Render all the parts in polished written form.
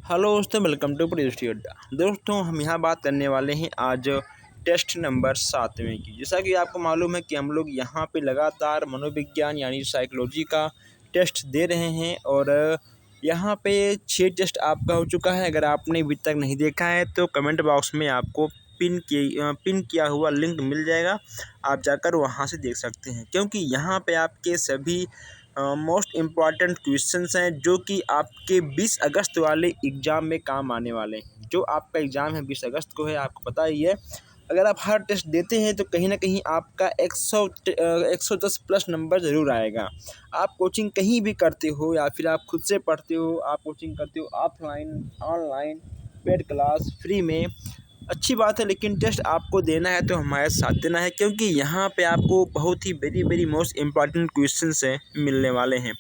Hello दोस्तों, welcome to producer अड्डा। दोस्तों, हम यहाँ बात करने वाले हैं आज टेस्ट नंबर 7वें की। जैसा कि आपको मालूम है कि हम लोग यहाँ पे लगातार मनोविज्ञान यानी साइकोलॉजी का टेस्ट दे रहे हैं और यहाँ पे 6 टेस्ट आपका हो चुका है। अगर आपने अभी तक नहीं देखा है तो कमेंट बॉक्स में आपको पिन किया हुआ लिंक मिल जाएगा, आप जाकर वहाँ से देख सकते हैं। क्योंकि यहाँ पे आपके सभी मोस्ट इम्पॉर्टेंट क्वेश्चंस हैं जो कि आपके 20 अगस्त वाले एग्ज़ाम में काम आने वाले हैं। जो आपका एग्ज़ाम है 20 अगस्त को है, आपको पता ही है। अगर आप हर टेस्ट देते हैं तो कहीं ना कहीं आपका 110 प्लस नंबर ज़रूर आएगा। आप कोचिंग कहीं भी करते हो या फिर आप खुद से पढ़ते हो, आप कोचिंग करते हो offline, online, paid class, free में, अच्छी बात है। लेकिन टेस्ट आपको देना है तो हमारे साथ देना है, क्योंकि यहाँ पे आपको बहुत ही वेरी मोस्ट इम्पॉर्टेंट क्वेश्चंस हैं मिलने वाले हैं।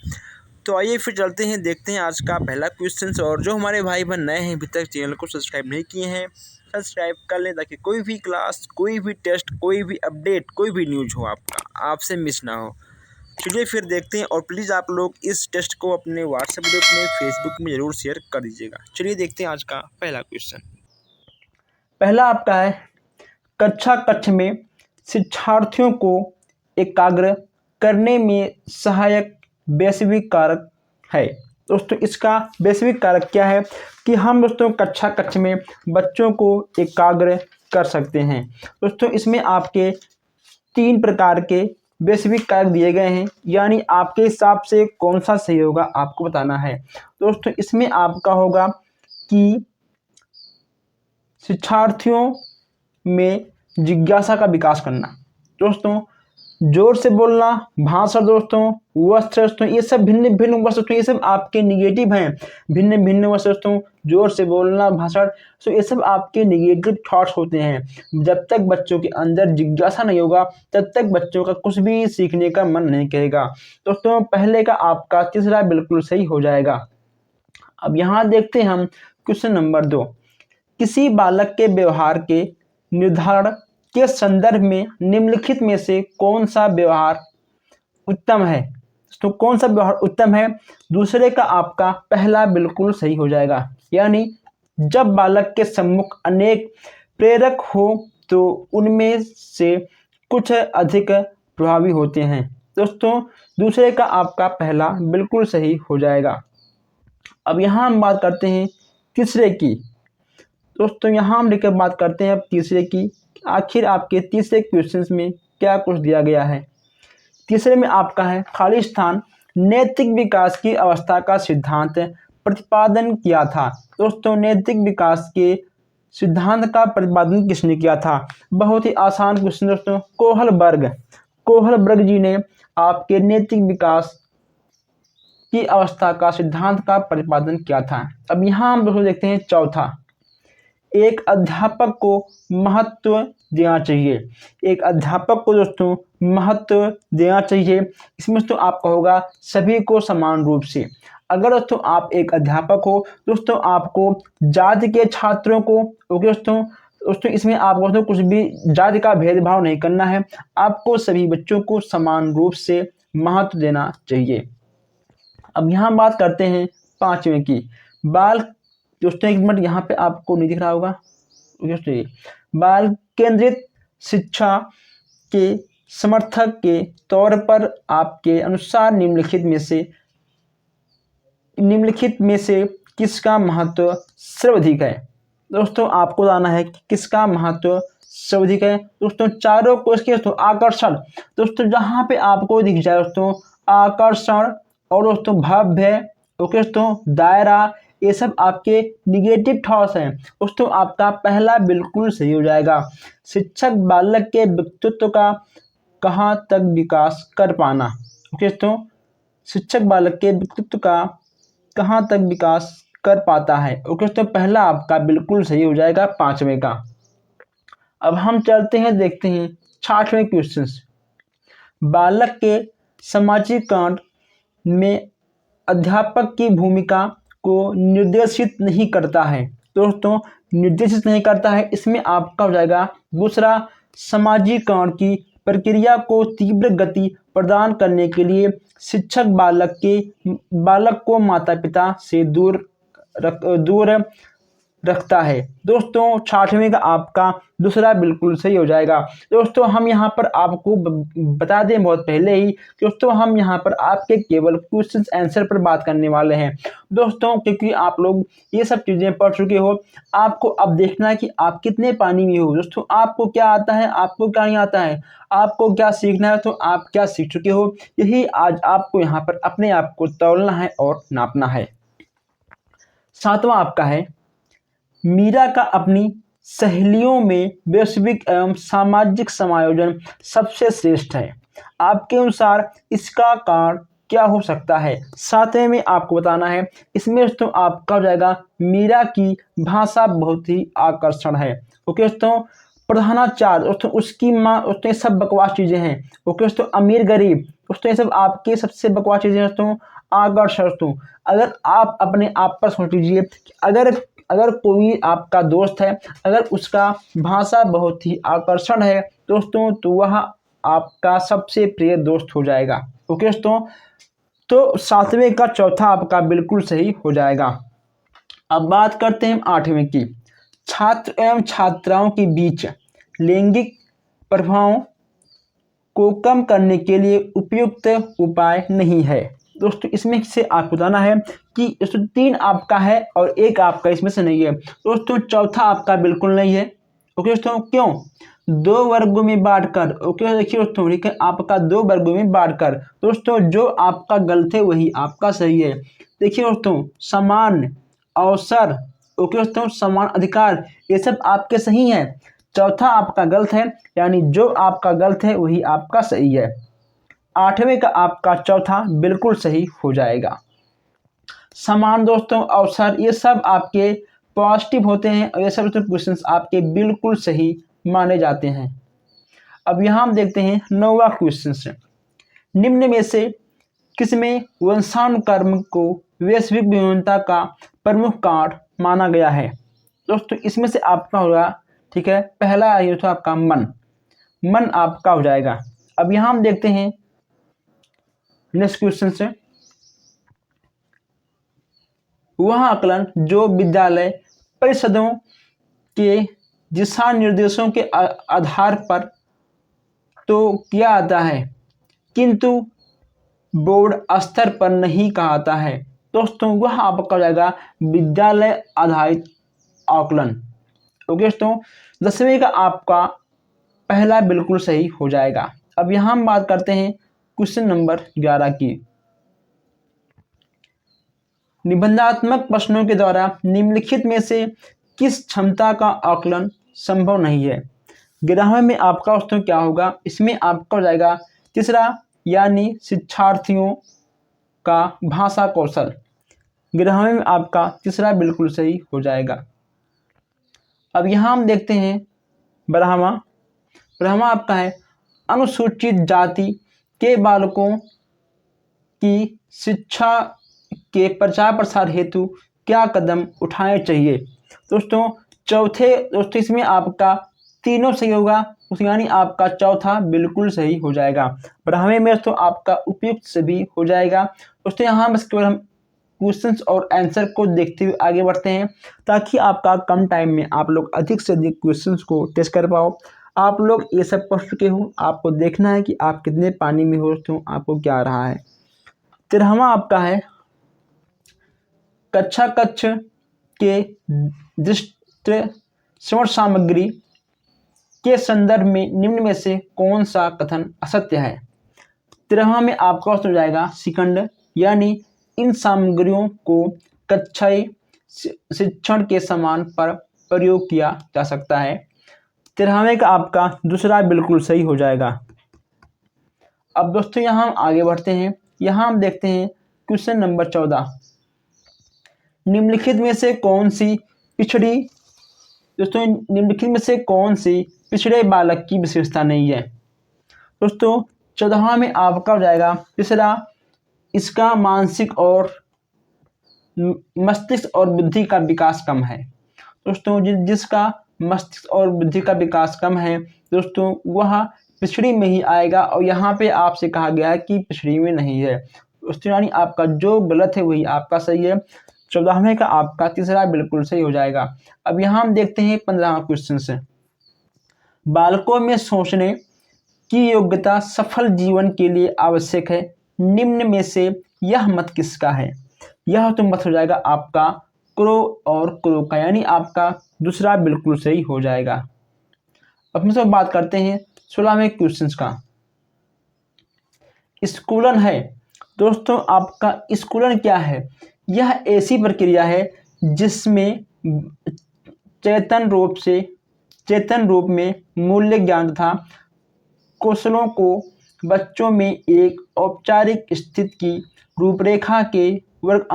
तो आइए फिर चलते हैं, देखते हैं आज का पहला क्वेश्चन। और जो हमारे भाई बहन नए हैं, अभी तक चैनल को सब्सक्राइब नहीं किए हैं, सब्सक्राइब कर लें ताकि कोई भी क्लास, कोई भी टेस्ट, कोई भी अपडेट, कोई भी न्यूज़ हो आपका, आपसे मिस ना हो। चलिए फिर देखते हैं। और प्लीज़ आप लोग इस टेस्ट को अपने व्हाट्सएप ग्रुप में, फेसबुक में ज़रूर शेयर कर दीजिएगा। चलिए देखते हैं आज का पहला क्वेश्चन। पहला आपका है, कक्ष में शिक्षार्थियों को एकाग्र करने में सहायक वैश्विक कारक है। दोस्तों, इसका वैश्विक कारक क्या है कि हम दोस्तों कक्ष में बच्चों को एकाग्र कर सकते हैं। दोस्तों, इसमें आपके 3 प्रकार के वैश्विक कारक दिए गए हैं, यानी आपके हिसाब से कौन सा सही होगा आपको बताना है। दोस्तों, इसमें आपका होगा कि शिक्षार्थियों में जिज्ञासा का विकास करना। दोस्तों, जोर से बोलना, भाषण दोस्तों, वस्त्र दोस्तों, ये सब भिन्न भिन्न वस्त्र दोस्तों, ये सब आपके निगेटिव हैं। भिन्न भिन्न वस्त्र दोस्तों, जोर से बोलना, भाषण, तो ये सब आपके निगेटिव थॉट्स होते हैं। जब तक बच्चों के अंदर जिज्ञासा नहीं होगा तब तक बच्चों का कुछ भी सीखने का मन नहीं करेगा। दोस्तों, पहले का आपका तीसरा बिल्कुल सही हो जाएगा। अब यहाँ देखते हैं हम क्वेश्चन नंबर 2। किसी बालक के व्यवहार के निर्धारण के संदर्भ में निम्नलिखित में से कौन सा व्यवहार उत्तम है। तो कौन सा व्यवहार उत्तम है? दूसरे का आपका पहला बिल्कुल सही हो जाएगा। यानी जब बालक के सम्मुख अनेक प्रेरक हो तो उनमें से कुछ अधिक प्रभावी होते हैं। दोस्तों, दूसरे का आपका पहला बिल्कुल सही हो जाएगा। अब यहाँ हम बात करते हैं तीसरे की। दोस्तों, यहाँ हम लेकर बात करते हैं अब तीसरे की। आखिर आपके तीसरे क्वेश्चंस में क्या कुछ दिया गया है। तीसरे में आपका है, खाली स्थान नैतिक विकास की अवस्था का सिद्धांत प्रतिपादन किया था। दोस्तों, नैतिक विकास के सिद्धांत का प्रतिपादन किसने किया था? बहुत ही आसान क्वेश्चन दोस्तों, कोहलबर्ग जी ने आपके नैतिक विकास की अवस्था का सिद्धांत का प्रतिपादन किया था। अब यहाँ हम दोस्तों देखते हैं चौथा, एक अध्यापक को महत्व देना चाहिए। एक अध्यापक को दोस्तों महत्व देना चाहिए। इसमें दोस्तों आपका होगा सभी को समान रूप से। अगर दोस्तों आप एक अध्यापक हो दोस्तों, आपको जाति के छात्रों को, ओके दोस्तों इसमें आपको दोस्तों कुछ भी जाति का भेदभाव नहीं करना है। आपको सभी बच्चों को समान रूप से महत्व देना चाहिए। अब यहाँ बात करते हैं 5वें की। दोस्तों एक मिनट, यहाँ पे आपको नहीं दिख रहा होगा। दोस्तों, बाल केंद्रित शिक्षा के समर्थक के तौर पर आपके अनुसार निम्नलिखित में से किसका महत्व सर्वाधिक है? दोस्तों, आपको बताना है कि किसका महत्व सर्वाधिक है। दोस्तों, चारों को इसके दोस्तों आकर्षण, दोस्तों जहाँ पे आपको दिख जाए दोस्तों आकर्षण और दोस्तों भव्य, ओके दोस्तों, दायरा, ये सब आपके निगेटिव थॉट्स हैं। दोस्तों, आपका पहला बिल्कुल सही हो जाएगा। शिक्षक बालक के व्यक्तित्व का कहाँ तक विकास कर पाना, ओके दोस्तों, शिक्षक बालक के व्यक्तित्व का कहाँ तक विकास कर पाता है, ओके दोस्तों, पहला आपका बिल्कुल सही हो जाएगा 5वें का। अब हम चलते हैं, देखते हैं 6वें क्वेश्चन। बालक के समाजीकरण में अध्यापक की भूमिका को निर्देशित नहीं करता है। दोस्तों, निर्देशित नहीं करता है, इसमें आपका हो जाएगा दूसरा, समाजीकरण की प्रक्रिया को तीव्र गति प्रदान करने के लिए शिक्षक बालक को माता पिता से दूर दूर रखता है। दोस्तों 60वें का आपका दूसरा बिल्कुल सही हो जाएगा। दोस्तों हम यहाँ पर आपको बता दें बहुत पहले ही, दोस्तों हम यहाँ पर आपके केवल क्वेश्चन आंसर पर बात करने वाले हैं। दोस्तों क्योंकि आप लोग ये सब चीज़ें पढ़ चुके हो, आपको अब देखना है कि आप कितने पानी में हो। दोस्तों आपको क्या आता है, आपको क्या नहीं आता है, आपको क्या सीखना है, तो आप क्या सीख चुके हो, यही आज आपको यहाँ पर अपने आप को तौलना है और नापना है। 7वां आपका है, मीरा का अपनी सहेलियों में वैश्विक एवं सामाजिक समायोजन सबसे श्रेष्ठ है। आपके अनुसार इसका कारण क्या हो सकता है? 7वें में आपको बताना है। इसमें दोस्तों आपका हो जाएगा मीरा की भाषा बहुत ही आकर्षण है। ओके दोस्तों, प्रधानाचार्य दोस्तों उसकी माँ, दोस्तों ये सब बकवास चीज़ें हैं। ओके दोस्तों, अमीर गरीब दोस्तों ये सब आपके सबसे बकवास चीज़ें दोस्तों। आकर्षण दोस्तों, अगर आप अपने आप पर सोच लीजिए कि अगर कोई आपका दोस्त है, अगर उसका भाषा बहुत ही आकर्षण है दोस्तों, तो वह आपका सबसे प्रिय दोस्त हो जाएगा। ओके दोस्तों, तो 7वें का चौथा आपका बिल्कुल सही हो जाएगा। अब बात करते हैं 8वें की। छात्र एवं छात्राओं के बीच लैंगिक प्रभावों को कम करने के लिए उपयुक्त उपाय नहीं है। दोस्तों इसमें से आपको बताना है कि दोस्तों 3 आपका है और 1 आपका इसमें से नहीं है। दोस्तों चौथा आपका बिल्कुल नहीं है। ओके दोस्तों, क्यों? 2 वर्गों में बांटकर। ओके देखिए दोस्तों, ठीक है, आपका 2 वर्गों में बांटकर। दोस्तों जो आपका गलत है वही आपका सही है। देखिए दोस्तों, समान अवसर, ओके दोस्तों, समान अधिकार, ये सब आपके सही है। चौथा आपका गलत है, यानी जो आपका गलत है वही आपका सही है। 8वें का आपका चौथा बिल्कुल सही हो जाएगा। समान दोस्तों अवसर, ये सब आपके पॉजिटिव होते हैं और ये सब क्वेश्चन आपके बिल्कुल सही माने जाते हैं। अब यहाँ हम देखते हैं 9वां क्वेश्चन। निम्न में से किसमें वंशानुक्रम को वैश्विक विभिन्नता का प्रमुख कारण माना गया है? दोस्तों इसमें से आपका होगा, ठीक है, पहला ये तो आपका मन आपका हो जाएगा। अब यहाँ हम देखते हैं नेक्स्ट क्वेश्चन से, वह आकलन जो विद्यालय परिषदों के दिशा निर्देशों के आधार पर तो किया जाता है, किंतु बोर्ड स्तर पर नहीं कहा जाता है। दोस्तों वह आपका हो जाएगा विद्यालय आधारित आकलन। ओके दोस्तों, 10वें का आपका पहला बिल्कुल सही हो जाएगा। अब यहाँ हम बात करते हैं क्वेश्चन नंबर 11 की। निबंधात्मक प्रश्नों के द्वारा निम्नलिखित में से किस क्षमता का आकलन संभव नहीं है? 11वें में आपका दोस्तों क्या होगा? इसमें आपका हो जाएगा तीसरा, यानी शिक्षार्थियों का भाषा कौशल। 11वें में आपका तीसरा बिल्कुल सही हो जाएगा। अब यहाँ हम देखते हैं ब्रह्मा आपका है अनुसूचित जाति के बालकों की शिक्षा के प्रचार प्रसार हेतु क्या कदम उठाने चाहिए? दोस्तों दोस्तों इसमें आपका तीनों सही होगा, यानी आपका चौथा बिल्कुल सही हो जाएगा। 12वें में दोस्तों आपका उपयुक्त से भी हो जाएगा। दोस्तों यहाँ बस केवल हम क्वेश्चंस और आंसर को देखते हुए आगे बढ़ते हैं, ताकि आपका कम टाइम में आप लोग अधिक से अधिक क्वेश्चंस को टेस्ट कर पाओ। आप लोग ये सब पढ़ चुके हो, आपको देखना है कि आप कितने पानी में हो, तो आपको क्या आ रहा है। 13वां आपका है कक्षा कक्ष के दृष्टि श्रवण सामग्री के संदर्भ में निम्न में से कौन सा कथन असत्य है? 13वां में आपका हो जाएगा सेकंड, यानी इन सामग्रियों को कक्षाई शिक्षण के समान पर प्रयोग किया जा सकता है। 13वें का आपका दूसरा बिल्कुल सही हो जाएगा। अब दोस्तों यहाँ हम आगे बढ़ते हैं। यहाँ हम देखते हैं क्वेश्चन नंबर 14। निम्नलिखित में से कौन सी पिछड़े बालक की विशेषता नहीं है? दोस्तों 14वां में आपका हो जाएगा तीसरा, इसका मानसिक और मस्तिष्क और बुद्धि का विकास कम है। दोस्तों जिसका मस्तिष्क और बुद्धि का विकास कम है दोस्तों, वह पिछड़ी में ही आएगा, और यहाँ पे आपसे कहा गया है कि पिछड़ी में नहीं है। दोस्तों यानी आपका जो गलत है वही आपका सही है। 14वें का आपका तीसरा बिल्कुल सही हो जाएगा। अब यहाँ हम देखते हैं 15वां क्वेश्चन से। बालकों में सोचने की योग्यता सफल जीवन के लिए आवश्यक है, निम्न में से यह मत किसका है? यह तो मत हो जाएगा आपका क्रो और क्रो का, यानी आपका दूसरा बिल्कुल सही हो जाएगा। अब हम सब बात करते हैं 16वें क्वेश्चन का। स्खुलन है दोस्तों, आपका स्खुलन क्या है? यह ऐसी प्रक्रिया है जिसमें चेतन रूप में मूल्य ज्ञान तथा कौशलों को बच्चों में एक औपचारिक स्थिति की रूपरेखा के वर्ग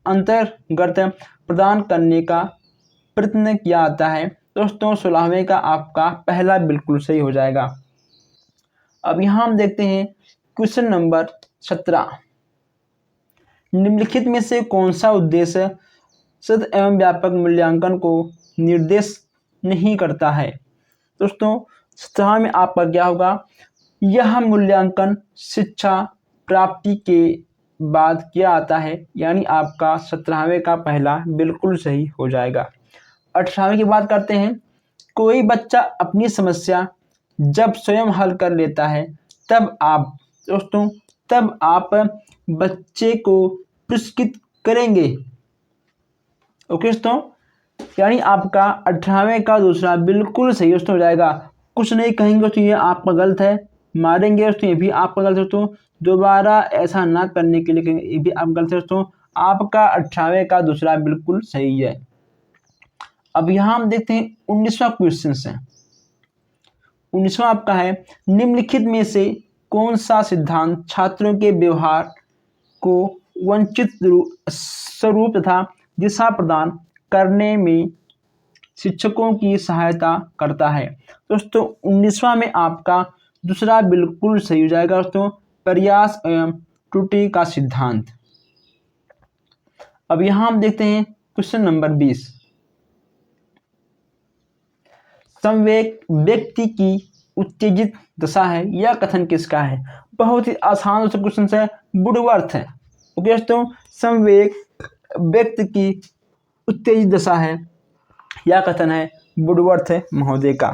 अंतर्गत प्रदान करने का प्रयत्न किया जाता है। दोस्तों 16वें का आपका पहला बिल्कुल सही हो जाएगा। अब यहाँ हम देखते हैं क्वेश्चन नंबर 17। निम्नलिखित में से कौन सा उद्देश्य सतत एवं व्यापक मूल्यांकन को निर्देश नहीं करता है? दोस्तों 17 में आपका क्या होगा? यह मूल्यांकन शिक्षा प्राप्ति के बाद किया जाता है, यानी आपका 17वें का पहला बिल्कुल सही हो जाएगा। 18वें की बात करते हैं। कोई बच्चा अपनी समस्या जब स्वयं हल कर लेता है तब आप बच्चे को पुरस्कृत करेंगे। ओके दोस्तों, यानी आपका 18वें का दूसरा बिल्कुल सही दोस्तों हो जाएगा। कुछ नहीं कहेंगे दोस्तों ये आपका गलत है, मारेंगे दोस्तों ये भी आपका गलत है दोस्तों, दोबारा ऐसा ना करने के लिए कहेंगे ये भी आप गलत है दोस्तों। आपका 18वें का दूसरा बिल्कुल सही है। अब यहाँ हम देखते हैं 19वां क्वेश्चन से। 19वां आपका है, निम्नलिखित में से कौन सा सिद्धांत छात्रों के व्यवहार को वंचित स्वरूप तथा दिशा प्रदान करने में शिक्षकों की सहायता करता है? दोस्तों 19वां में आपका दूसरा बिल्कुल सही हो जाएगा दोस्तों, प्रयास एवं त्रुटि का सिद्धांत। अब यहां हम देखते हैं क्वेश्चन नंबर 20। संवेग व्यक्ति की उत्तेजित दशा है, यह कथन किसका है? बहुत ही आसान दोस्तों क्वेश्चन है, वुडवर्थ है। ओके दोस्तों, संवेग व्यक्ति की उत्तेजित दशा है, यह कथन है वुडवर्थ महोदय का।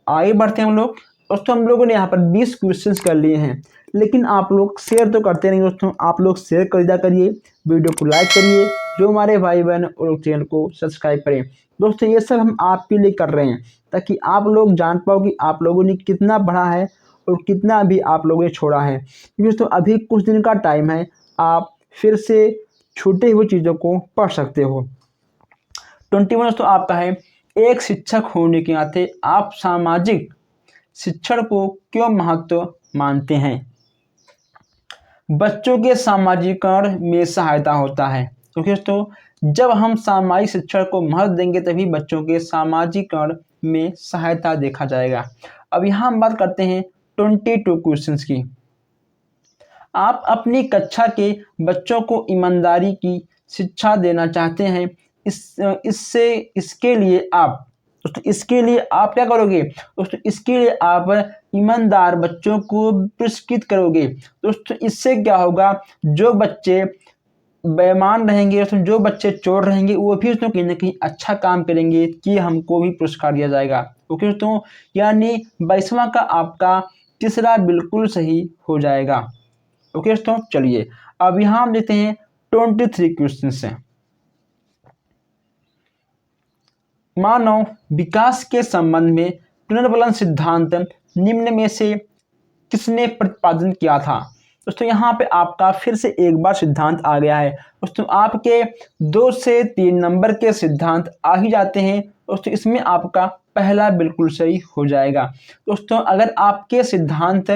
आगे बढ़ते हैं हम लोग। दोस्तों हम लोगों ने यहाँ पर 20 क्वेश्चंस कर लिए हैं, लेकिन आप लोग शेयर तो करते नहीं दोस्तों। आप लोग शेयर कर दिया करिए, वीडियो को लाइक करिए, जो हमारे भाई बहन और चैनल को सब्सक्राइब करें। दोस्तों ये सब हम आपके लिए कर रहे हैं ताकि आप लोग जान पाओ कि आप लोगों ने कितना पढ़ा है और कितना अभी आप लोगों ने छोड़ा है। दोस्तों अभी कुछ दिन का टाइम है, आप फिर से छूटे हुए चीज़ों को पढ़ सकते हो। 21 दोस्तों आपका है, एक शिक्षक होने के नाते आप सामाजिक शिक्षण को क्यों महत्व मानते हैं? बच्चों के सामाजिकरण में सहायता होता है। क्योंकि दोस्तों जब हम सामाजिक शिक्षण को महत्व देंगे तभी बच्चों के सामाजिकरण में सहायता देखा जाएगा। अब यहाँ हम बात करते हैं 22 क्वेश्चंस की। आप अपनी कक्षा के बच्चों को ईमानदारी की शिक्षा देना चाहते हैं, इसके लिए आप क्या करोगे दोस्तों? इसके लिए आप ईमानदार बच्चों को पुरस्कृत करोगे। दोस्तों इससे क्या होगा, जो बच्चे बेईमान रहेंगे, जो बच्चे चोर रहेंगे, वो भी उसमें कहीं ना कहीं अच्छा काम करेंगे कि हमको भी पुरस्कार दिया जाएगा। ओके दोस्तों, यानी 22वां का आपका तीसरा बिल्कुल सही हो जाएगा। ओके दोस्तों, चलिए अब यहाँ हम देखते हैं 23 क्वेश्चन से। मानव विकास के संबंध में पुनर्बलन सिद्धांत निम्न में से किसने प्रतिपादन किया था? दोस्तों यहाँ पे आपका फिर से एक बार सिद्धांत आ गया है। दोस्तों आपके 2 से 3 नंबर के सिद्धांत आ ही जाते हैं। दोस्तों इसमें आपका पहला बिल्कुल सही हो जाएगा। दोस्तों अगर आपके सिद्धांत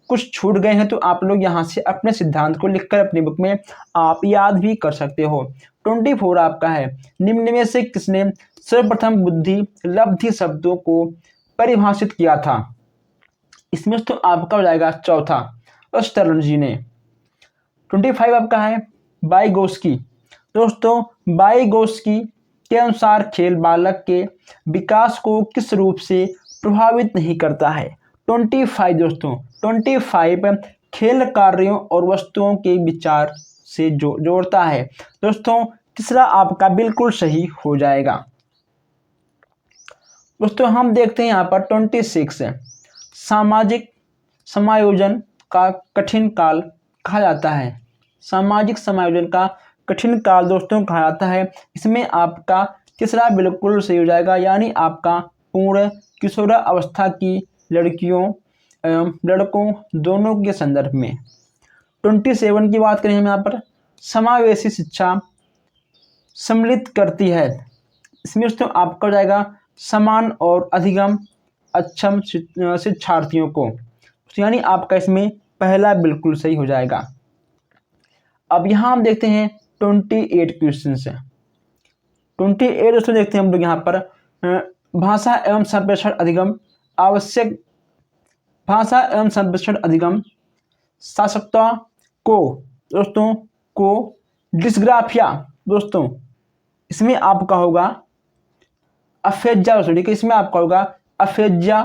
कुछ छूट गए हैं तो आप लोग यहाँ से अपने सिद्धांत को लिखकर अपनी बुक में आप याद भी कर सकते हो। 24 आपका है, निम्न में से किसने सर्वप्रथम बुद्धि लब्धि शब्दों को परिभाषित किया था? इसमें तो आपका हो जाएगा चौथा, स्टर्न जी ने। 25 आपका है वाइगोस्की। दोस्तों वाइगोस्की के अनुसार खेल बालक के विकास को किस रूप से प्रभावित नहीं करता है? 25 दोस्तों 25 खेल कार्यों और वस्तुओं के विचार से जोड़ता है। दोस्तों तीसरा आपका बिल्कुल सही हो जाएगा। दोस्तों हम देखते हैं यहाँ पर 26 है, सामाजिक समायोजन का कठिन काल कहा जाता है। सामाजिक समायोजन का कठिन काल दोस्तों कहा जाता है। इसमें आपका तीसरा बिल्कुल सही हो जाएगा, यानी आपका पूर्ण किशोर अवस्था की लड़कियों एवं लड़कों दोनों के संदर्भ में। 27 की बात करें हम यहाँ पर, समावेशी शिक्षा सम्मिलित करती है। इसमें दोस्तों आपका हो जाएगा समान और अधिगम अक्षम शिक्षार्थियों को, यानी आपका इसमें पहला बिल्कुल सही हो जाएगा। अब यहाँ हम देखते हैं 28 क्वेश्चन है। 28 दोस्तों देखते हैं हम लोग यहाँ पर भाषा एवं संप्रेषण अधिगम आवश्यक, भाषा एवं संप्रेषण अधिगम शासकता को दोस्तों को डिस्ग्राफिया, दोस्तों इसमें आपका होगा अफेज्या, दोस्तों ठीक है, इसमें आपका होगा अफेज्या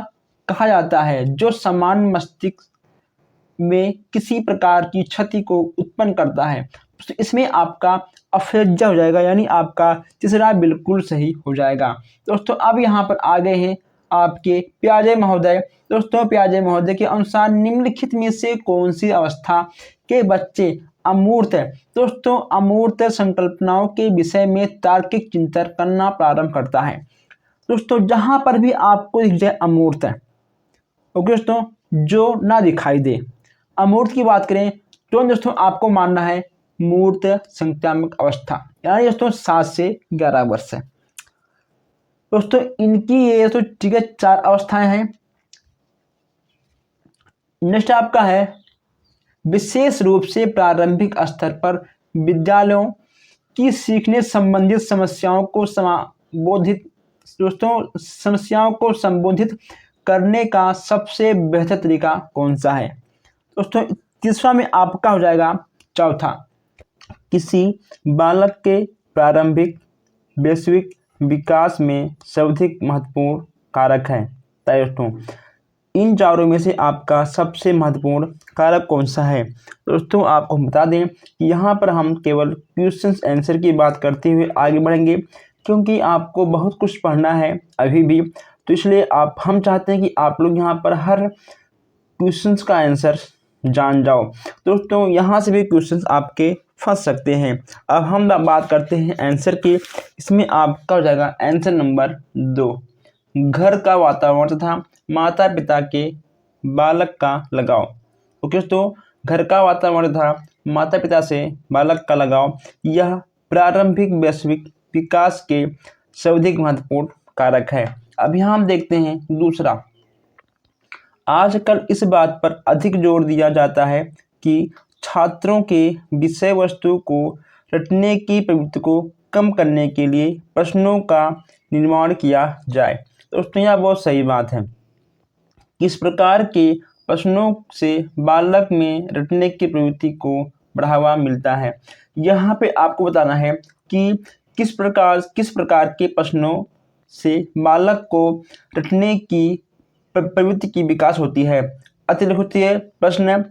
कहा जाता है, जो समान मस्तिष्क में किसी प्रकार की क्षति को उत्पन्न करता है। तो इसमें आपका अफेज्या हो जाएगा, यानी आपका तीसरा बिल्कुल सही हो जाएगा। दोस्तों अब यहाँ पर आ गए हैं आपके प्याजे महोदय। दोस्तों प्याजे महोदय के अनुसार निम्नलिखित में से कौन सी अवस्था के बच्चे अमूर्त है। दोस्तों अमूर्त संकल्पनाओं के विषय में तार्किक चिंतन करना प्रारंभ करता है। दोस्तों जहां पर भी आपको दिख जाए अमूर्त है, ओके दोस्तों, जो ना दिखाई दे, अमूर्त की बात करें तो दोस्तों आपको मानना है मूर्त संक्रामक अवस्था, यानी दोस्तों 7 से 11 वर्ष है। दोस्तों इनकी ये तो ठीक है 4 अवस्थाएं हैं। नेक्स्ट आपका है विशेष रूप से प्रारंभिक स्तर पर विद्यालयों की सीखने संबंधित समस्याओं को संबोधित, दोस्तों समस्याओं को संबोधित करने का सबसे बेहतर तरीका कौन सा है। दोस्तों तीसरा में आपका हो जाएगा चौथा, किसी बालक के प्रारंभिक वैश्विक विकास में सर्वाधिक महत्वपूर्ण कारक है। दोस्तों इन चारों में से आपका सबसे महत्वपूर्ण कारक कौन सा है। दोस्तों आपको बता दें कि यहाँ पर हम केवल क्वेश्चंस आंसर की बात करते हुए आगे बढ़ेंगे, क्योंकि आपको बहुत कुछ पढ़ना है अभी भी, तो इसलिए हम चाहते हैं कि आप लोग यहाँ पर हर क्वेश्चंस का आंसर जान जाओ। दोस्तों यहाँ से भी क्वेश्चंस आपके फंस सकते हैं। अब हम बात करते हैं आंसर की। इसमें आपका हो जाएगा आंसर नंबर 2, घर का वातावरण तथा माता पिता के बालक का लगाव। ओके दोस्तों, घर का वातावरण तथा माता पिता से बालक का लगाव यह प्रारंभिक वैश्विक विकास के सर्वाधिक महत्वपूर्ण कारक है। अब यहाँ हम देखते हैं दूसरा, आजकल इस बात पर अधिक जोर दिया जाता है कि छात्रों के विषय वस्तु को रटने की प्रवृत्ति को कम करने के लिए प्रश्नों का निर्माण किया जाए। दोस्तों यह बहुत सही बात है। किस प्रकार के प्रश्नों से बालक में रटने की प्रवृत्ति को बढ़ावा मिलता है, यहाँ पे आपको बताना है कि किस प्रकार के प्रश्नों से बालक को रटने की प्रवृत्ति की विकास होती है। अतिलिखितीय प्रश्न,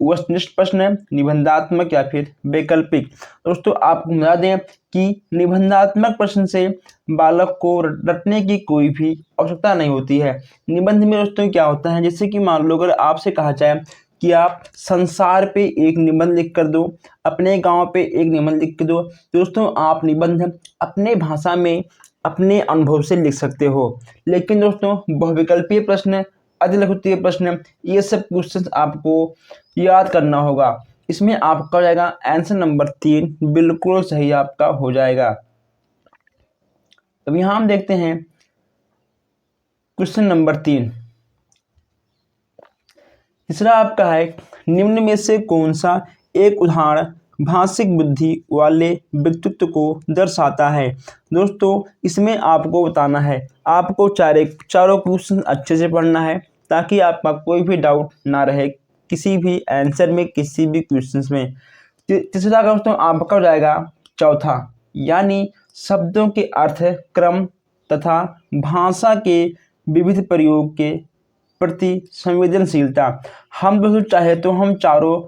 वस्तुनिष्ठ प्रश्न, निबंधात्मक या फिर वैकल्पिक। दोस्तों आपको बता दें कि निबंधात्मक प्रश्न से बालक को रटने की कोई भी आवश्यकता नहीं होती है। निबंध में दोस्तों क्या होता है, जैसे कि मान लो अगर आपसे कहा जाए कि आप संसार पे एक निबंध लिख कर दो, अपने गांव पे एक निबंध लिख कर दो, दोस्तों आप निबंध अपने भाषा में अपने अनुभव से लिख सकते हो। लेकिन दोस्तों बहुविकल्पीय प्रश्न, अतिलिखितीय प्रश्न, ये सब क्वेश्चन आपको याद करना होगा। इसमें आपका हो जाएगा आंसर नंबर 3 बिल्कुल सही आपका हो जाएगा। अब यहाँ हम देखते हैं क्वेश्चन नंबर 3। तीसरा आपका है निम्न में से कौन सा एक उदाहरण भाषिक बुद्धि वाले व्यक्तित्व को दर्शाता है। दोस्तों इसमें आपको बताना है, आपको चारों क्वेश्चन अच्छे से पढ़ना है ताकि आपका कोई भी डाउट ना रहे किसी भी आंसर में, किसी भी क्वेश्चन में। तीसरा दोस्तों आपका हो जाएगा चौथा, यानी शब्दों के अर्थ, क्रम तथा भाषा के विविध प्रयोग के प्रति संवेदनशीलता। हम दोस्तों चाहे तो हम चारों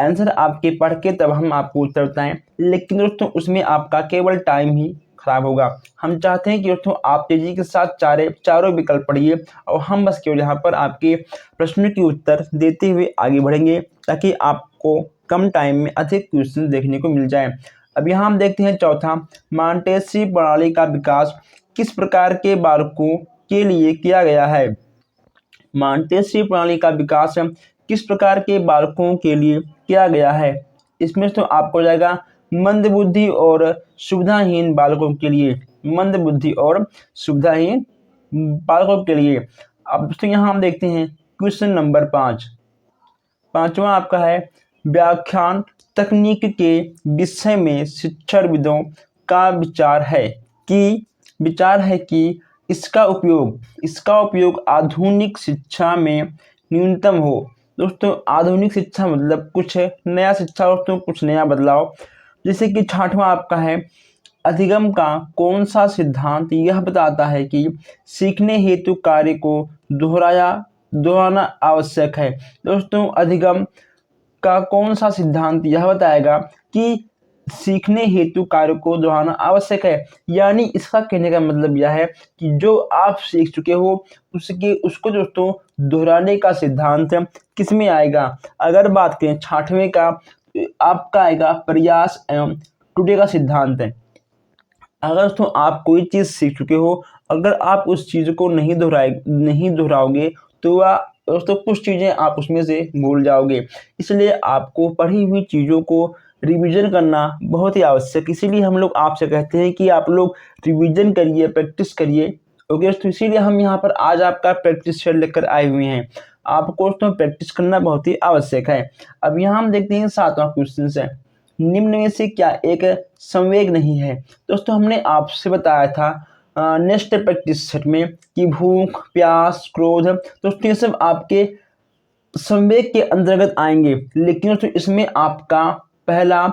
आंसर आपके पढ़ के तब हम आपको उत्तर बताएं, लेकिन दोस्तों उसमें आपका केवल टाइम ही खराब होगा। हम चाहते हैं कि दोस्तों आप तेजी के साथ चारों विकल्प पढ़िए और हम बस केवल यहाँ पर आपके प्रश्नों के उत्तर देते हुए आगे बढ़ेंगे, ताकि आपको कम टाइम में अधिक क्वेश्चन देखने को मिल जाए। अब यहाँ हम देखते हैं चौथा, मॉन्टेसरी प्रणाली का विकास किस प्रकार के बालकों के लिए किया गया है। मॉन्टेसरी प्रणाली का विकास किस प्रकार के बालकों के लिए किया गया है। इसमें तो आपको हो जाएगा मंदबुद्धि और सुविधाहीन बालकों के लिए, मंदबुद्धि और सुविधाहीन बालकों के लिए। अब दोस्तों यहाँ हम देखते हैं क्वेश्चन नंबर 5। पांचवा आपका है, व्याख्यान तकनीक के विषय में शिक्षाविदों का विचार है कि इसका उपयोग आधुनिक शिक्षा में न्यूनतम हो। दोस्तों आधुनिक शिक्षा मतलब कुछ नया शिक्षा, दोस्तों कुछ नया बदलाव। जैसे कि छठवां आपका है, अधिगम का कौन सा सिद्धांत यह बताता है कि सीखने हेतु कार्य को दोहराना आवश्यक है। दोस्तों अधिगम का कौन सा सिद्धांत यह बताएगा कि सीखने हेतु कार्य को दोहराना आवश्यक है। यानी इसका कहने का मतलब यह है कि जो आप सीख चुके हो उसको दोस्तों दोहराने का सिद्धांत किस में आएगा। अगर बात करें छठवें का, आपका आएगा प्रयास एवं टूटे का सिद्धांत है। अगर दोस्तों आप कोई चीज़ सीख चुके हो, अगर आप उस चीज़ को नहीं दोहराओगे तो दोस्तों कुछ चीज़ें आप उसमें से भूल जाओगे। इसलिए आपको पढ़ी हुई चीज़ों को रिवीजन करना बहुत ही आवश्यक। इसीलिए हम लोग आपसे कहते हैं कि आप लोग रिवीजन करिए, प्रैक्टिस करिए। ओके दोस्तों, इसीलिए हम यहाँ पर आज आपका प्रैक्टिस शेयर लेकर आए हुए हैं। आपको दोस्तों प्रैक्टिस करना बहुत ही आवश्यक है। अब यहाँ हम देखते हैं 7वां क्वेश्चन है, निम्न में से क्या एक संवेग नहीं है। दोस्तों हमने आपसे बताया था नेक्स्ट प्रैक्टिस सेट में कि भूख, प्यास, क्रोध, दोस्तों ये सब आपके संवेग के अंतर्गत आएंगे, लेकिन दोस्तों इसमें आपका पहला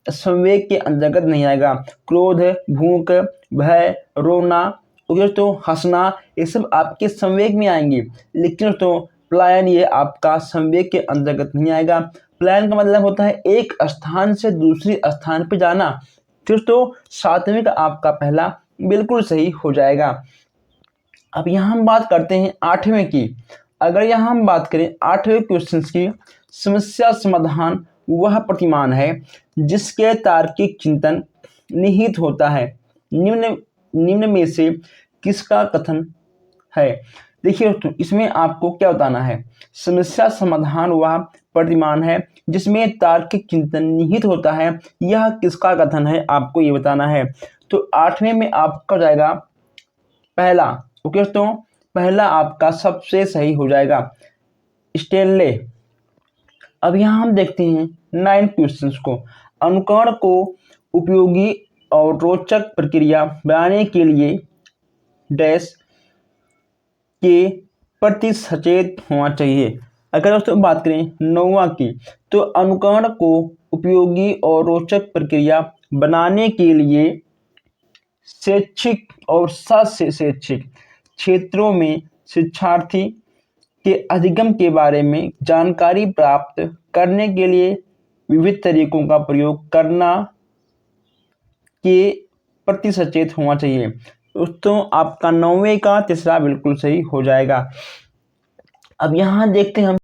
संवेग के अंतर्गत नहीं आएगा। क्रोध, भूख, भय, रोना, दोस्तों हंसना, ये सब आपके संवेग में आएंगे, लेकिन दोस्तों पलायन ये आपका संवेग के अंतर्गत नहीं आएगा। पलायन का मतलब होता है एक स्थान से दूसरे स्थान पर जाना। दोस्तों 7वें का आपका पहला बिल्कुल सही हो जाएगा। अब यहाँ हम बात करते हैं 8वें की। अगर यहाँ हम बात करें 8वें क्वेश्चन की, समस्या समाधान वह प्रतिमान है जिसके तार्किक चिंतन निहित होता है। निम्न में से किसका कथन है। देखिए दोस्तों इसमें आपको क्या बताना है, समस्या समाधान वह प्रतिमान है जिसमें तार्किक चिंतन निहित होता है, यह किसका कथन है आपको ये बताना है। तो 8वें में आपका जाएगा पहला। ओके दोस्तों, पहला आपका सबसे सही हो जाएगा, स्टेनले। अब यहाँ हम देखते हैं 9 क्वेश्चंस को। अनुकरण को उपयोगी और रोचक प्रक्रिया बनाने के लिए डैश के प्रति सचेत होना चाहिए। अगर दोस्तों बात करें 9वां की, तो अनुकरण को उपयोगी और रोचक प्रक्रिया बनाने के लिए शैक्षिक और शैक्षिक क्षेत्रों में शिक्षार्थी के अधिगम के बारे में जानकारी प्राप्त करने के लिए विविध तरीकों का प्रयोग करना के प्रति सचेत होना चाहिए। दोस्तों आपका 9वें का तीसरा बिल्कुल सही हो जाएगा। अब यहाँ देखते हैं हम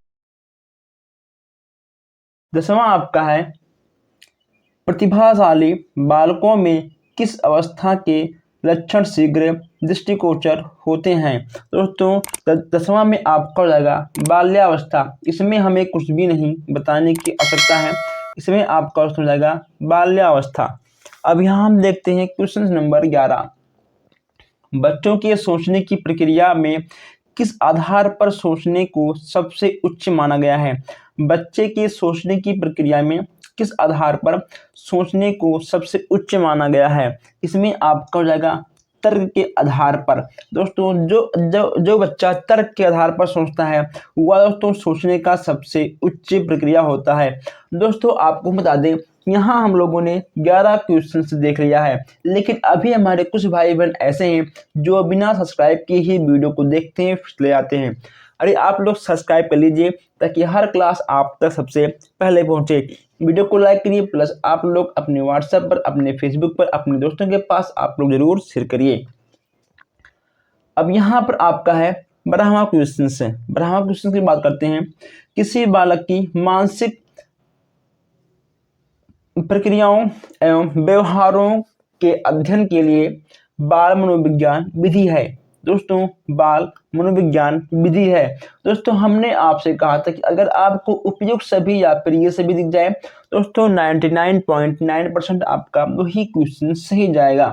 10वां आपका है, प्रतिभाशाली बालकों में किस अवस्था के लक्षण शीघ्र दृष्टिगोचर होते हैं। दोस्तों 10वां में आपका हो जाएगा बाल्यावस्था। इसमें हमें कुछ भी नहीं बताने की आवश्यकता है, इसमें आपका हो जाएगा बाल्यावस्था। अब यहाँ हम देखते हैं क्वेश्चन नंबर 11, बच्चों के सोचने की प्रक्रिया में किस आधार पर सोचने को सबसे उच्च माना गया है। बच्चे के सोचने की प्रक्रिया में किस आधार पर सोचने को सबसे उच्च माना गया है। इसमें आपका हो जाएगा तर्क के आधार पर। दोस्तों जो बच्चा तर्क के आधार पर सोचता है वह दोस्तों सोचने का सबसे उच्च प्रक्रिया होता है। दोस्तों आपको बता दें यहाँ हम लोगों ने 11 क्वेश्चन देख लिया है, लेकिन अभी हमारे कुछ भाई बहन ऐसे हैं जो बिना सब्सक्राइब किए ही वीडियो को देखते हैं, फिर ले आते हैं। अरे आप लोग सब्सक्राइब कर लीजिए ताकि हर क्लास आप तक सबसे पहले पहुंचे। वीडियो को लाइक करिए, प्लस आप लोग अपने व्हाट्सएप पर, अपने फेसबुक पर, अपने दोस्तों के पास आप लोग जरूर शेयर करिए। अब यहाँ पर आपका है 12वां क्वेश्चन है। 12वां क्वेश्चन की बात करते हैं। किसी बालक की मानसिक प्रक्रियाओं एवं व्यवहारों के अध्ययन के लिए बाल मनोविज्ञान विधि है। दोस्तों बाल मनोविज्ञान विधि है। दोस्तों हमने आपसे कहा था कि अगर आपको उपयुक्त सभी या फिर ये सभी दिख जाए दोस्तों 99.9% आपका वही क्वेश्चन सही जाएगा।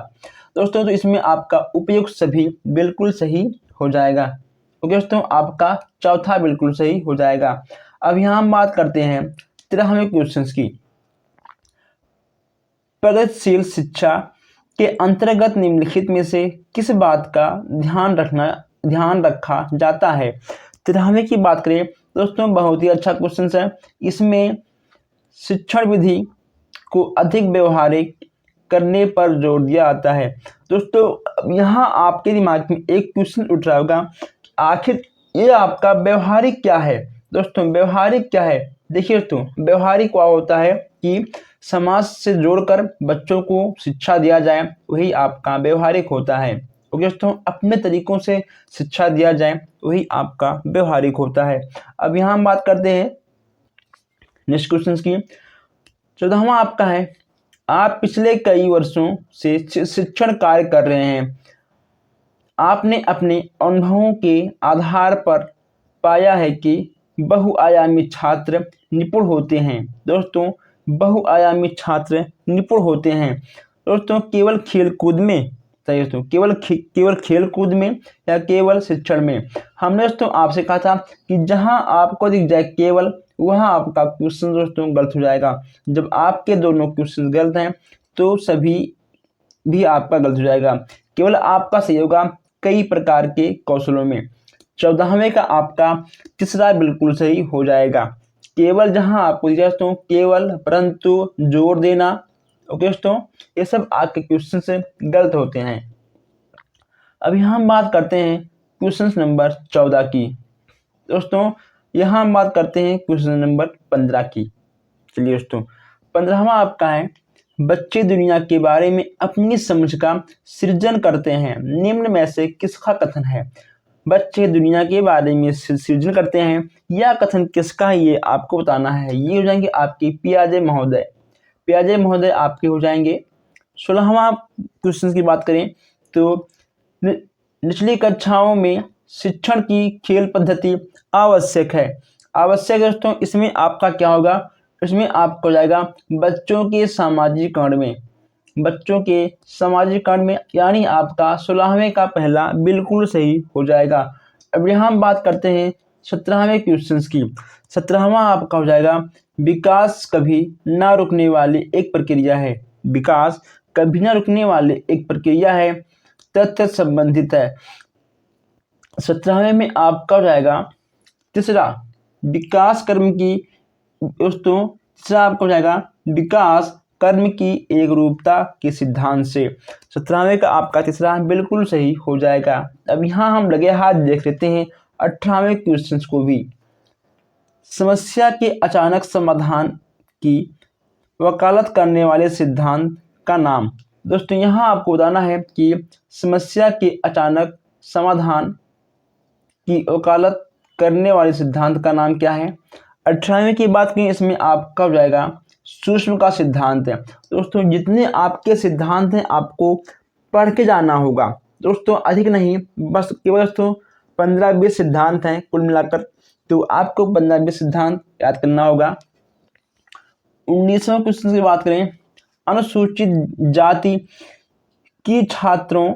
दोस्तों तो इसमें आपका उपयुक्त सभी बिल्कुल सही हो जाएगा। ओके दोस्तों, आपका चौथा बिल्कुल सही हो जाएगा। अब यहाँ हम बात करते हैं 13वें क्वेश्चन की। प्रगतिशील शिक्षा के अंतर्गत निम्नलिखित में से किस बात का ध्यान रखा जाता है। 13वें की बात करें दोस्तों, बहुत ही अच्छा क्वेश्चन है। इसमें शिक्षण विधि को अधिक व्यवहारिक करने पर जोर दिया जाता है। दोस्तों यहाँ आपके दिमाग में एक क्वेश्चन उठ रहा होगा, आखिर ये आपका व्यवहारिक क्या है। दोस्तों व्यवहारिक क्या है, देखिए दोस्तों व्यवहारिक क्या होता है कि समाज से जोड़कर बच्चों को शिक्षा दिया जाए, वही आपका व्यवहारिक होता है। ओके दोस्तों, अपने तरीकों से शिक्षा दिया जाए वही आपका व्यवहारिक होता है। अब यहाँ हम बात करते हैं नेक्स्ट क्वेश्चन की। 14वां आपका है, आप पिछले कई वर्षों से शिक्षण कार्य कर रहे हैं। आपने अपने अनुभवों के आधार पर पाया है कि बहुआयामी छात्र निपुण होते हैं। दोस्तों बहुआयामी छात्र निपुण होते हैं दोस्तों केवल खेल कूद में, सही दोस्तों केवल खेल कूद में या केवल शिक्षण में। हमने दोस्तों आपसे कहा था कि जहां आपको दिख जाए केवल, वहां आपका क्वेश्चन दोस्तों गलत हो जाएगा। जब आपके दोनों क्वेश्चन गलत हैं तो सभी भी आपका गलत हो जाएगा। केवल आपका सही होगा कई प्रकार के कौशलों में। 14वें का आपका तीसरा बिल्कुल सही हो जाएगा। केवल जहां आपको दोस्तों केवल, परंतु, जोर देना, ओके दोस्तों ये सब आपके क्वेश्चन से गलत होते हैं। अब यहाँ हम बात करते हैं क्वेश्चन नंबर 14 की। दोस्तों यहाँ हम बात करते हैं क्वेश्चन नंबर 15 की। चलिए दोस्तों 15वां आपका है, बच्चे दुनिया के बारे में अपनी समझ का सृजन करते हैं, निम्न में से किसका कथन है। बच्चे दुनिया के बारे में सृजन करते हैं, यह कथन किसका है ये आपको बताना है। ये हो जाएंगे आपके पियाजे महोदय। पियाजे महोदय आपके हो जाएंगे। 16वां क्वेश्चन की बात करें तो निचली कक्षाओं में शिक्षण की खेल पद्धति आवश्यक है। आवश्यक दोस्तों इसमें आपका क्या होगा, इसमें आपको जाएगा बच्चों के सामाजिक कर्ण में, बच्चों के सामाजिक कर्ण में, यानी आपका 16वें का पहला बिल्कुल सही हो जाएगा। अब यहाँ हम बात करते हैं 17वें क्वेश्चन की। 17वां आपका हो जाएगा, विकास कभी ना रुकने वाली एक प्रक्रिया है। विकास कभी ना रुकने वाली एक प्रक्रिया है, तथ्य संबंधित है। 17वें में आपका हो जाएगा तीसरा, विकास कर्म की, दोस्तों तीसरा आपका हो जाएगा विकास कर्म की एक रूपता के सिद्धांत से। 17वें का आपका तीसरा बिल्कुल सही हो जाएगा। अब यहाँ हम लगे हाथ देख लेते हैं 18वें क्वेश्चन को भी। समस्या के अचानक समाधान की वकालत करने वाले सिद्धांत का नाम। दोस्तों यहाँ आपको बताना है कि समस्या के अचानक समाधान की वकालत करने वाले सिद्धांत का नाम क्या है। 18वें की बात करें, इसमें आपका हो जाएगा सूक्ष्म का सिद्धांत है। दोस्तों जितने आपके सिद्धांत हैं आपको पढ़ के जाना होगा दोस्तों, अधिक नहीं, बस केवल दोस्तों 15-20 सिद्धांत हैं कुल मिलाकर, तो आपको 15-20 सिद्धांत याद करना होगा। 19वें क्वेश्चन की बात करें, अनुसूचित जाति की छात्रों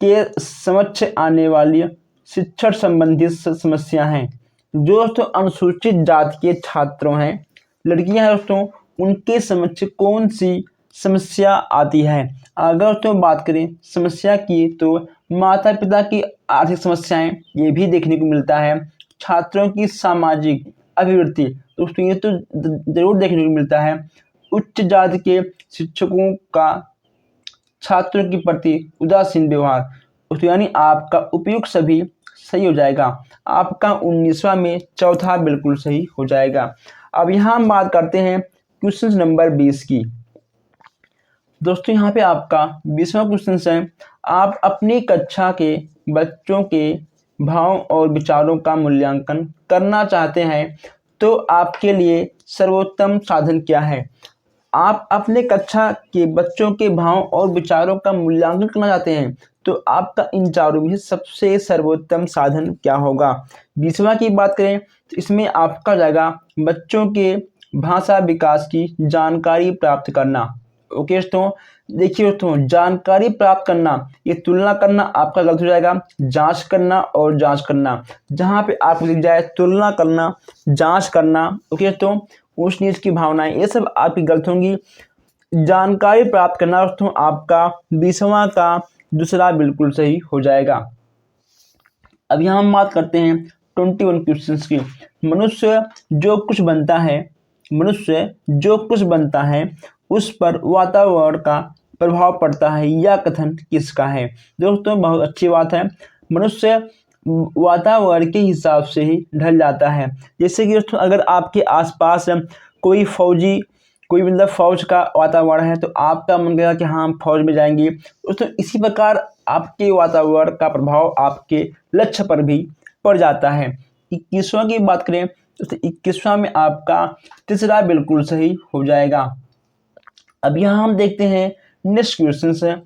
के समक्ष आने वाली शिक्षण संबंधी समस्या हैं। जो दोस्तों अनुसूचित जाति के छात्रों हैं, लड़कियां हैं दोस्तों, उनके समक्ष कौन सी समस्या आती है। अगर दोस्तों बात करें समस्या की तो माता पिता की आर्थिक समस्याएं, ये भी देखने को मिलता है। छात्रों की सामाजिक अभिवृद्धि, दोस्तों ये तो जरूर देखने को मिलता है। उच्च जाति के शिक्षकों का छात्रों के प्रति उदासीन व्यवहार, तो यानी आपका उपयुक्त सभी सही हो जाएगा। आपका 19वां में चौथा बिल्कुल सही हो जाएगा। अब यहाँ हम बात करते हैं क्वेश्चन नंबर 20 की। दोस्तों यहाँ पे आपका 20वां क्वेश्चन है, आप अपनी कक्षा के बच्चों के भाव और विचारों का मूल्यांकन करना चाहते हैं तो आपके लिए सर्वोत्तम साधन क्या है। आप अपने कक्षा के बच्चों के भाव और विचारों का मूल्यांकन करना चाहते हैं तो आपका इन चारों में सबसे सर्वोत्तम साधन क्या होगा। 20वां की बात करें तो इसमें आपका जाएगा बच्चों के भाषा विकास की जानकारी प्राप्त करना। ओके दोस्तों, देखिए दोस्तों, जानकारी प्राप्त करना, ये तुलना करना आपका गलत हो जाएगा। जांच करना और जांच करना, जहाँ पे आपको लिख जाए तुलना करना, जांच करना, ओके दोस्तों, ऊंच नीच की भावनाएं, ये सब आपकी गलत होंगी। जानकारी प्राप्त करना दोस्तों आपका 20वां का दूसरा बिल्कुल सही हो जाएगा। अब यहाँ हम बात करते हैं 21 क्वेश्चन की। मनुष्य जो कुछ बनता है उस पर वातावरण का प्रभाव पड़ता है, यह कथन किसका है। दोस्तों बहुत अच्छी बात है, मनुष्य वातावरण के हिसाब से ही ढल जाता है। जैसे कि दोस्तों अगर आपके आसपास कोई मतलब फौज का वातावरण है तो आपका मन करेगा कि हाँ हम फौज में जाएंगे। दोस्तों इसी प्रकार आपके वातावरण का प्रभाव आपके लक्ष्य पर भी पड़ जाता है। 21वां की बात करें तो 21वां में आपका तीसरा बिल्कुल सही हो जाएगा। अब यहाँ हम देखते हैं नेक्स्ट क्वेश्चन है।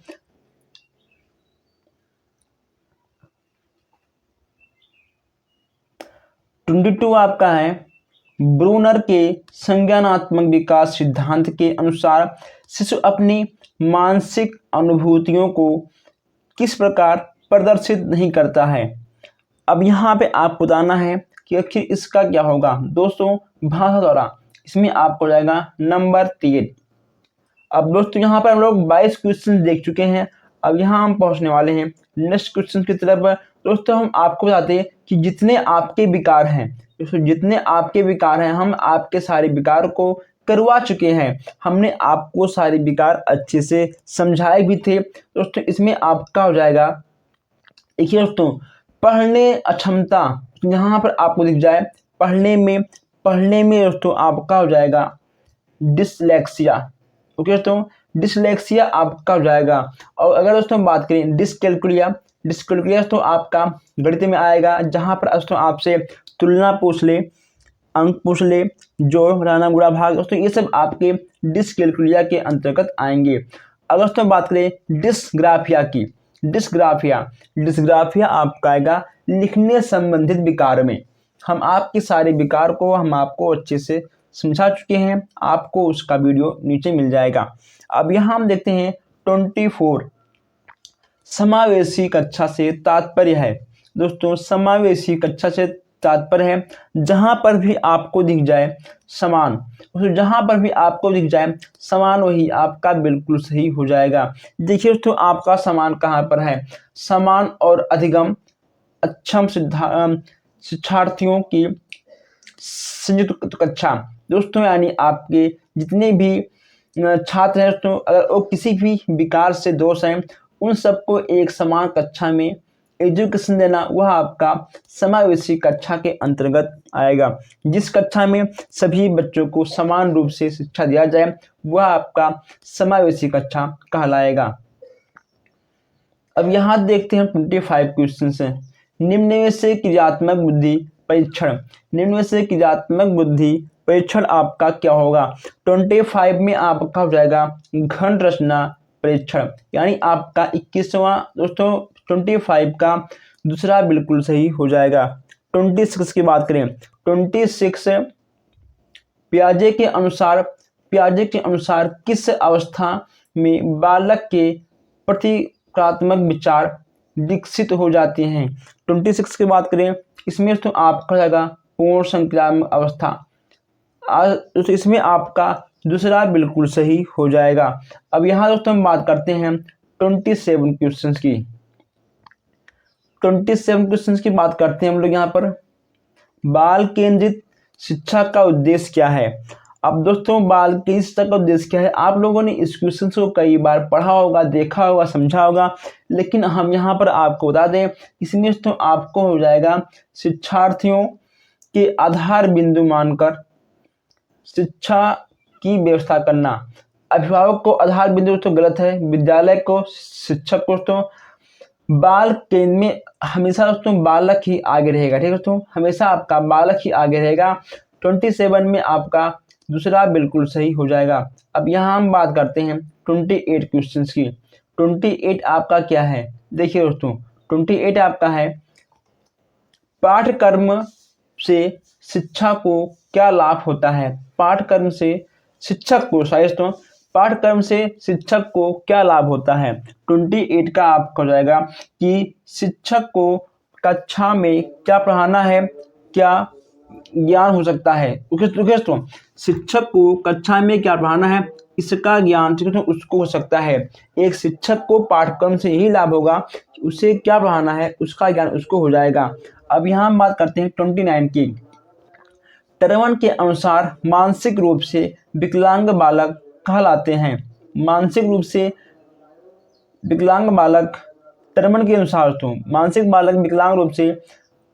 22 आपका है, ब्रूनर के संज्ञानात्मक विकास सिद्धांत के अनुसार शिशु अपनी मानसिक अनुभूतियों को किस प्रकार प्रदर्शित नहीं करता है। अब यहाँ पे आपको बताना है कि आखिर इसका क्या होगा। दोस्तों भाषा द्वारा, इसमें आपको जाएगा नंबर 3। अब दोस्तों यहाँ पर हम लोग 22 क्वेश्चन देख चुके हैं। अब यहाँ हम पहुँचने वाले हैं नेक्स्ट क्वेश्चन की तरफ। दोस्तों हम आपको बताते हैं कि जितने आपके विकार हैं, हम आपके सारे विकार को करवा चुके हैं। हमने आपको सारे विकार अच्छे से समझाए भी थे। दोस्तों इसमें आपका हो जाएगा, देखिए दोस्तों, पढ़ने अक्षमता, यहाँ पर आपको दिख जाए पढ़ने में दोस्तों आपका हो जाएगा डिसलेक्सिया। ओके दोस्तों, डिसलेक्सिया आपका हो जाएगा। और अगर दोस्तों बात करें डिसकैलकुलिया दोस्तों आपका गणित में आएगा, जहाँ पर दोस्तों आपसे तुलना पूछ ले, अंक पूछ ले, जोड़ घटाना गुणा भाग, दोस्तों ये सब आपके डिसकैलकुलिया के अंतर्गत आएंगे। अगर दोस्तों बात करें डिस्ग्राफिया की, डिस्ग्राफिया आपका आएगा लिखने संबंधित विकार में। हम आपके सारे विकार को हम आपको अच्छे से समझा चुके हैं, आपको उसका वीडियो नीचे मिल जाएगा। अब यहाँ हम देखते हैं 24, समावेशी कक्षा से तात्पर्य है। दोस्तों समावेशी कक्षा से तात्पर्य है जहाँ पर भी आपको दिख जाए समान, वही आपका बिल्कुल सही हो जाएगा। देखिए दोस्तों आपका समान कहाँ पर है, समान और अधिगम अक्षम शिक्षार्थियों की संयुक्त कक्षा। दोस्तों यानी आपके जितने भी छात्र हैं दोस्तों, अगर वो किसी भी विकार से दोष हैं, उन सबको एक समान कक्षा में एजुकेशन देना, वह आपका समावेशी कक्षा के अंतर्गत आएगा। जिस कक्षा में सभी बच्चों को समान रूप से शिक्षा दिया जाए, वह आपका समावेशी कक्षा कहलाएगा। अब यहाँ देखते हैं 25 क्वेश्चन है। निम्न में से क्रियात्मक बुद्धि परीक्षण आपका क्या होगा। 25 में आपका हो जाएगा घन रचना परीक्षण, यानी आपका 21वां दोस्तों 25 का दूसरा बिल्कुल सही हो जाएगा। 26 की बात करें, 26 पियाजे के अनुसार किस अवस्था में बालक के प्रतीकात्मक विचार विकसित हो जाते हैं। 26 की बात करें, इसमें तो आपका जाएगा पूर्ण संक्रामक अवस्था, तो इसमें आपका दूसरा बिल्कुल सही हो जाएगा। अब यहाँ दोस्तों हम बात करते हैं 27 क्वेश्चंस की। 27 क्वेश्चंस की बात करते हैं हम लोग यहाँ पर। बाल केंद्रित शिक्षा का उद्देश्य क्या है। अब दोस्तों बाल के शिक्षा का उद्देश्य क्या है, आप लोगों ने इस क्वेश्चन को कई बार पढ़ा होगा, देखा होगा, समझा होगा, लेकिन हम यहाँ पर आपको बता दें इसमें दोस्तों आपको हो जाएगा शिक्षार्थियों के आधार बिंदु मानकर शिक्षा की व्यवस्था करना। अभिभावक को आधार बिंदु दोस्तों गलत है, विद्यालय को, शिक्षक को दोस्तों। बाल केंद्र में हमेशा दोस्तों बालक ही आगे रहेगा, ठीक है दोस्तों, हमेशा आपका बालक ही आगे रहेगा। 27 में आपका दूसरा बिल्कुल सही हो जाएगा। अब यहाँ हम बात करते हैं 28 क्वेश्चंस की। 28 आपका क्या है, देखिए दोस्तों 28 आपका है पाठ्यक्रम से शिक्षा को क्या लाभ होता है। पाठ्यक्रम से शिक्षक को दोस्तों पाठ्यक्रम से शिक्षक को क्या लाभ होता है। 28 का आपको हो जाएगा कि शिक्षक को कक्षा में क्या पढ़ाना है, क्या ज्ञान हो सकता है। दोस्तों शिक्षक को कक्षा में क्या पढ़ाना है, इसका ज्ञान उसको हो सकता है। एक शिक्षक को पाठ्यक्रम से यही लाभ होगा, उसे क्या पढ़ाना है उसका ज्ञान उसको हो जाएगा। अब यहाँ हम बात करते हैं 29 की। टर्मन के अनुसार मानसिक रूप से विकलांग बालक कहलाते हैं। मानसिक रूप से विकलांग बालक टर्मन के अनुसार तो मानसिक बालक विकलांग रूप से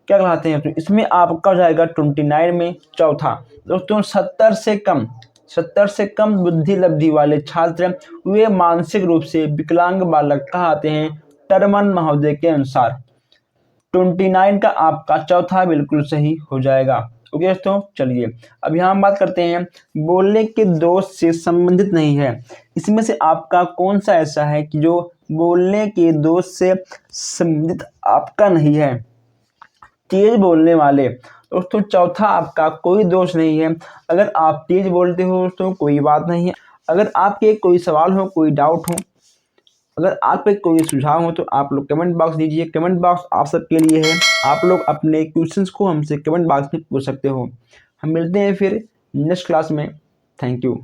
क्या कहलाते हैं, तो इसमें आपका हो जाएगा 29 में चौथा। दोस्तों 70 से कम बुद्धि लब्धि वाले छात्र वे मानसिक रूप से विकलांग बालक कहलाते हैं टर्मन महोदय के अनुसार। 29 का आपका चौथा बिल्कुल सही हो जाएगा। ओके दोस्तों, चलिए अब यहाँ हम बात करते हैं बोलने के दोष से संबंधित नहीं है। इसमें से आपका कौन सा ऐसा है कि जो बोलने के दोष से संबंधित आपका नहीं है। तेज बोलने वाले दोस्तों चौथा आपका कोई दोष नहीं है। अगर आप तेज बोलते हो दोस्तों कोई बात नहीं है। अगर आपके कोई सवाल हो, कोई डाउट हो, अगर आप पे कोई सुझाव हो तो आप लोग कमेंट बॉक्स दीजिए। कमेंट बॉक्स आप सबके लिए है, आप लोग अपने क्वेश्चंस को हमसे कमेंट बॉक्स में पूछ सकते हो। हम मिलते हैं फिर नेक्स्ट क्लास में। Thank you.